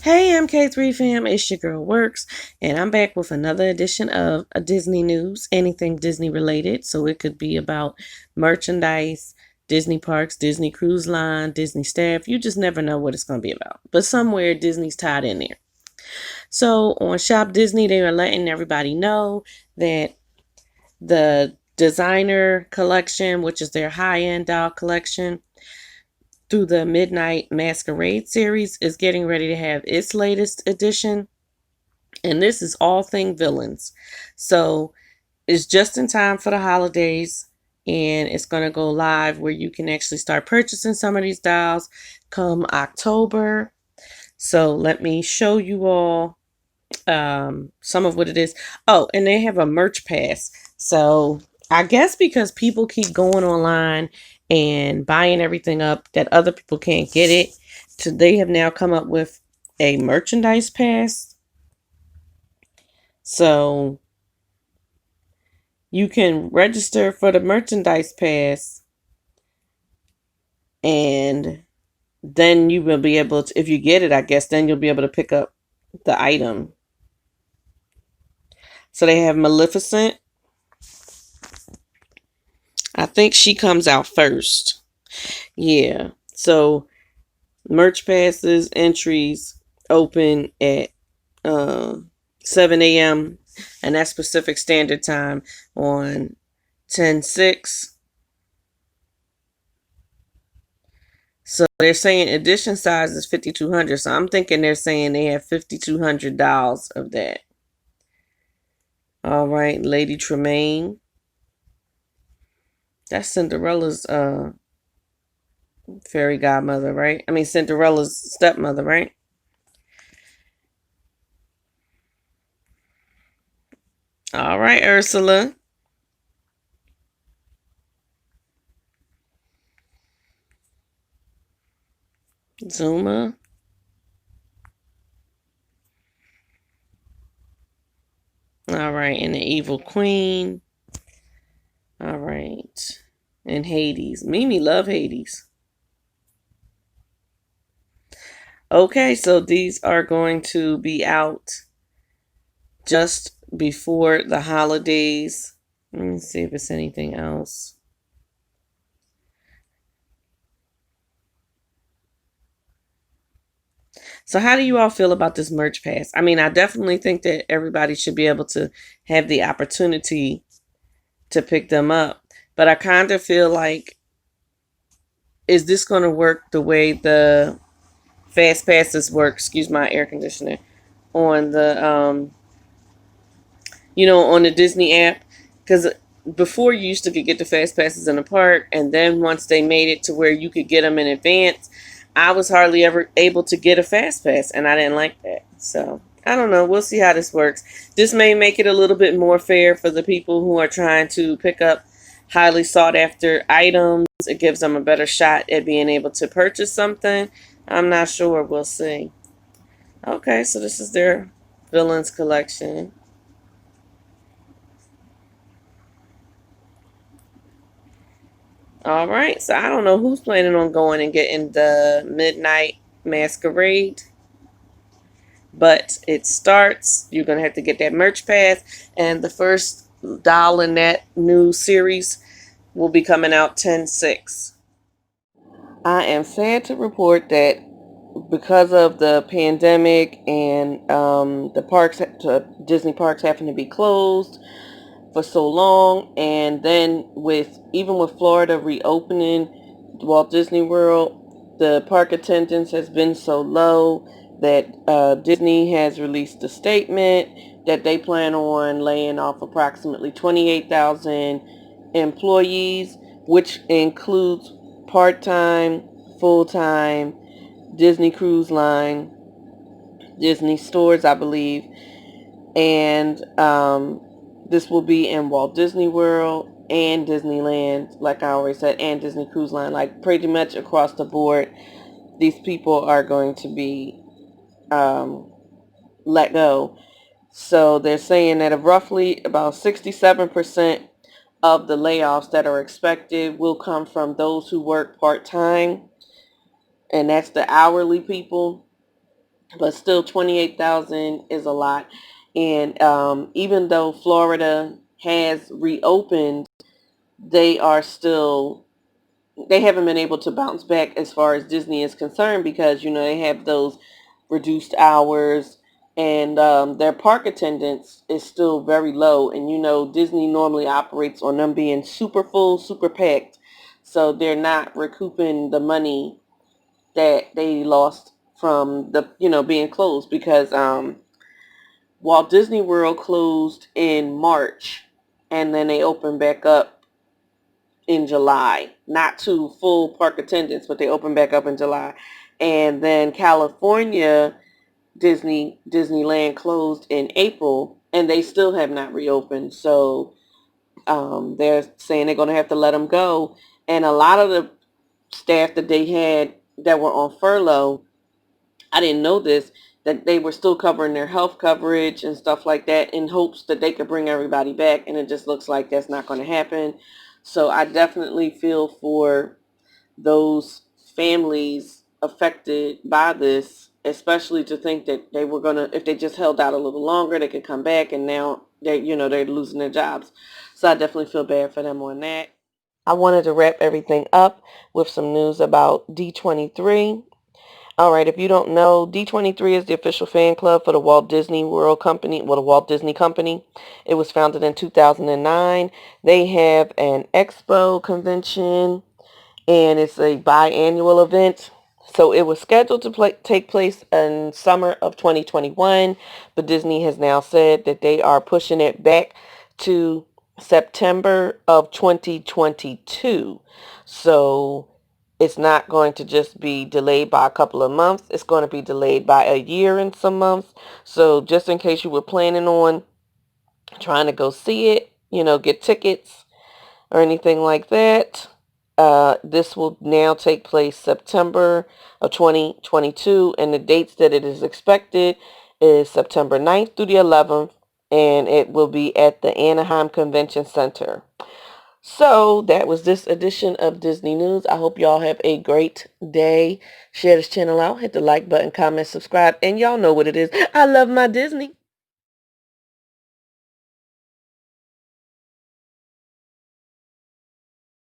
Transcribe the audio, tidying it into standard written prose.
Hey MK3 fam, it's your girl Works, and I'm back with another edition of a Disney News, anything Disney related. So it could be about merchandise, Disney parks, Disney Cruise Line, Disney staff. You just never know what it's going to be about. But somewhere Disney's tied in there. So on Shop Disney, they are letting everybody know that the designer collection, which is their high-end doll collection, through the Midnight Masquerade series, is getting ready to have its latest edition. And this is all thing villains. So it's just in time for the holidays. And it's going to go live where you can actually start purchasing some of these dolls come October. So let me show you all some of what it is. Oh, and they have a merch pass. So I guess because people keep going online and buying everything up that other people can't get it, so they have now come up with a merchandise pass. So you can register for the merchandise pass, and then you will be able to, if you get it, I guess, then you'll be able to pick up the item. So they have Maleficent. I think she comes out first. Yeah. So merch passes entries open at uh, 7 a.m. and that's Pacific Standard Time on 10/6. So they're saying edition size is 5,200. So I'm thinking they're saying they have 5,200 dolls of that. All right, Lady Tremaine. That's Cinderella's fairy godmother, right? I mean Cinderella's stepmother, right? All right, Ursula. Zuma. All right, and the Evil Queen. All right, and Hades. Mimi love Hades. Okay, so these are going to be out just before the holidays. Let me see if it's anything else. So how do you all feel about this merch pass? I mean, I definitely think that everybody should be able to have the opportunity to pick them up. But I kind of feel like, is this going to work the way the fast passes work? Excuse my air conditioner. On the on the Disney app, because before you used to get the fast passes in the park, and then once they made it to where you could get them in advance, I was hardly ever able to get a fast pass, and I didn't like that. So I don't know. We'll see how this works. This may make it a little bit more fair for the people who are trying to pick up highly sought after items. It gives them a better shot at being able to purchase something. I'm not sure. We'll see. Okay, so this is their villains collection. All right, so I don't know who's planning on going and getting the Midnight Masquerade, but it starts. You're going to have to get that merch pass, and the first doll in that new series will be coming out 10/6. I am sad to report that because of the pandemic and the parks, Disney parks having to be closed for so long, and then with Florida reopening Walt Disney World, the park attendance has been so low that Disney has released a statement that they plan on laying off approximately 28,000 employees, which includes part-time, full-time, Disney Cruise Line, Disney stores, I believe, and this will be in Walt Disney World and Disneyland, like I always said, and Disney Cruise Line. Like pretty much across the board, these people are going to be let go. So they're saying that of roughly about 67% of the layoffs that are expected will come from those who work part-time, and that's the hourly people. but still 28,000 is a lot. And even though Florida has reopened, they are still, they haven't been able to bounce back as far as Disney is concerned, because they have those reduced hours, and their park attendance is still very low. And Disney normally operates on them being super full, super packed, so they're not recouping the money that they lost from the being closed, because Walt Disney World closed in March, and then they opened back up in July, not to full park attendance, but they opened back up in July. And then California Disneyland closed in April, and they still have not reopened. So they're saying they're going to have to let them go. And a lot of the staff that they had that were on furlough, I didn't know this, that they were still covering their health coverage and stuff like that in hopes that they could bring everybody back. And it just looks like that's not going to happen. So I definitely feel for those families affected by this, especially to think that they were going to, if they just held out a little longer, they could come back, and now they're losing their jobs. So I definitely feel bad for them on that. I wanted to wrap everything up with some news about D23. All right, if you don't know, D23 is the official fan club for the Walt Disney World Company, well, the Walt Disney Company. It was founded in 2009. They have an expo convention, and it's a biannual event. So it was scheduled to take place in summer of 2021, but Disney has now said that they are pushing it back to September of 2022. So it's not going to just be delayed by a couple of months. It's going to be delayed by a year and some months. So just in case you were planning on trying to go see it, get tickets or anything like that, this will now take place September of 2022, and the dates that it is expected is September 9th through the 11th, and it will be at the Anaheim Convention Center. So that was this edition of Disney News. I hope y'all have a great day. Share this channel out, hit the like button, comment, subscribe, and y'all know what it is. I love my Disney.